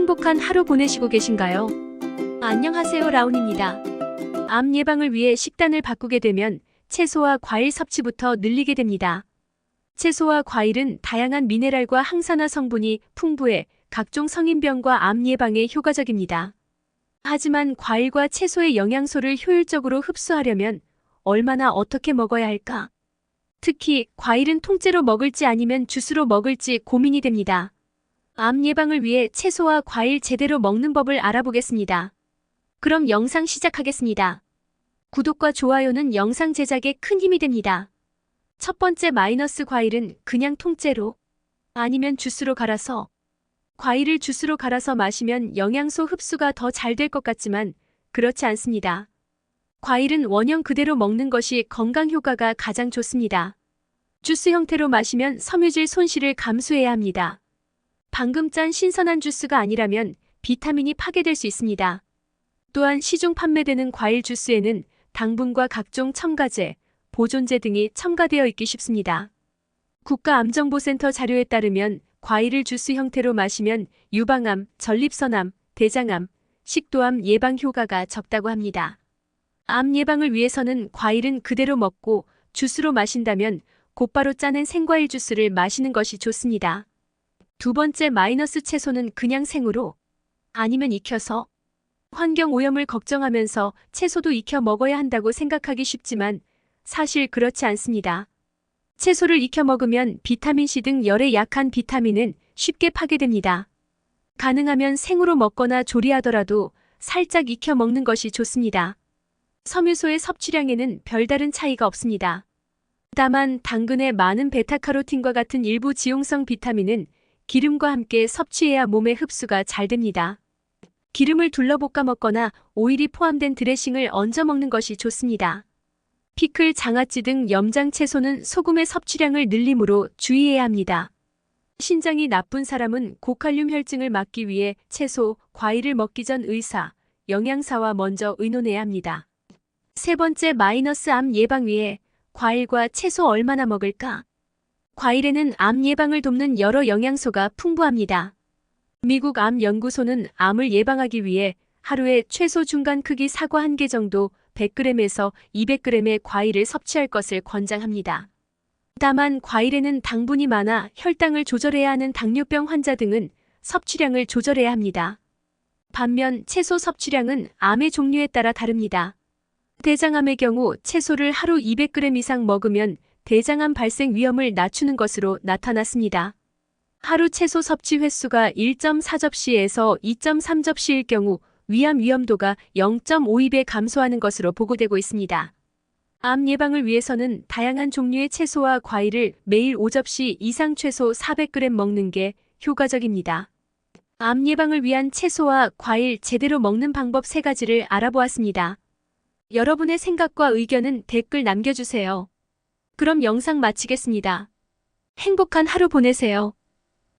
행복한 하루 보내시고 계신가요? 안녕하세요, 라온입니다. 암 예방을 위해 식단을 바꾸게 되면 채소와 과일 섭취부터 늘리게 됩니다. 채소와 과일은 다양한 미네랄과 항산화 성분이 풍부해 각종 성인병과 암 예방에 효과적입니다. 하지만 과일과 채소의 영양소를 효율적으로 흡수하려면 얼마나 어떻게 먹어야 할까? 특히 과일은 통째로 먹을지 아니면 주스로 먹을지 고민이 됩니다. 암 예방을 위해 채소와 과일 제대로 먹는 법을 알아보겠습니다. 그럼 영상 시작하겠습니다. 구독과 좋아요는 영상 제작에 큰 힘이 됩니다. 첫 번째 마이너스 과일은 그냥 통째로 아니면 주스로 갈아서 과일을 주스로 갈아서 마시면 영양소 흡수가 더 잘 될 것 같지만 그렇지 않습니다. 과일은 원형 그대로 먹는 것이 건강 효과가 가장 좋습니다. 주스 형태로 마시면 섬유질 손실을 감수해야 합니다. 방금 짠 신선한 주스가 아니라면 비타민이 파괴될 수 있습니다. 또한 시중 판매되는 과일 주스에는 당분과 각종 첨가제, 보존제 등이 첨가되어 있기 쉽습니다. 국가암정보센터 자료에 따르면 과일을 주스 형태로 마시면 유방암, 전립선암, 대장암, 식도암 예방 효과가 적다고 합니다. 암 예방을 위해서는 과일은 그대로 먹고 주스로 마신다면 곧바로 짜낸 생과일 주스를 마시는 것이 좋습니다. 두 번째 마이너스 채소는 그냥 생으로 아니면 익혀서 환경 오염을 걱정하면서 채소도 익혀 먹어야 한다고 생각하기 쉽지만 사실 그렇지 않습니다. 채소를 익혀 먹으면 비타민C 등 열에 약한 비타민은 쉽게 파괴됩니다. 가능하면 생으로 먹거나 조리하더라도 살짝 익혀 먹는 것이 좋습니다. 섬유소의 섭취량에는 별다른 차이가 없습니다. 다만 당근의 많은 베타카로틴과 같은 일부 지용성 비타민은 기름과 함께 섭취해야 몸에 흡수가 잘 됩니다. 기름을 둘러볶아 먹거나 오일이 포함된 드레싱을 얹어 먹는 것이 좋습니다. 피클, 장아찌 등 염장 채소는 소금의 섭취량을 늘리므로 주의해야 합니다. 신장이 나쁜 사람은 고칼륨 혈증을 막기 위해 채소, 과일을 먹기 전 의사, 영양사와 먼저 의논해야 합니다. 세 번째 마이너스 암 예방 위해 과일과 채소 얼마나 먹을까? 과일에는 암 예방을 돕는 여러 영양소가 풍부합니다. 미국 암연구소는 암을 예방하기 위해 하루에 최소 중간 크기 사과 1개 정도 100g에서 200g의 과일을 섭취할 것을 권장합니다. 다만 과일에는 당분이 많아 혈당을 조절해야 하는 당뇨병 환자 등은 섭취량을 조절해야 합니다. 반면 채소 섭취량은 암의 종류에 따라 다릅니다. 대장암의 경우 채소를 하루 200g 이상 먹으면 대장암 발생 위험을 낮추는 것으로 나타났습니다. 하루 채소 섭취 횟수가 1.4접시에서 2.3접시일 경우 위암 위험도가 0.52배 감소하는 것으로 보고되고 있습니다. 암 예방을 위해서는 다양한 종류의 채소와 과일을 매일 5접시 이상 최소 400g 먹는 게 효과적입니다. 암 예방을 위한 채소와 과일 제대로 먹는 방법 3가지를 알아보았습니다. 여러분의 생각과 의견은 댓글 남겨주세요. 그럼 영상 마치겠습니다. 행복한 하루 보내세요.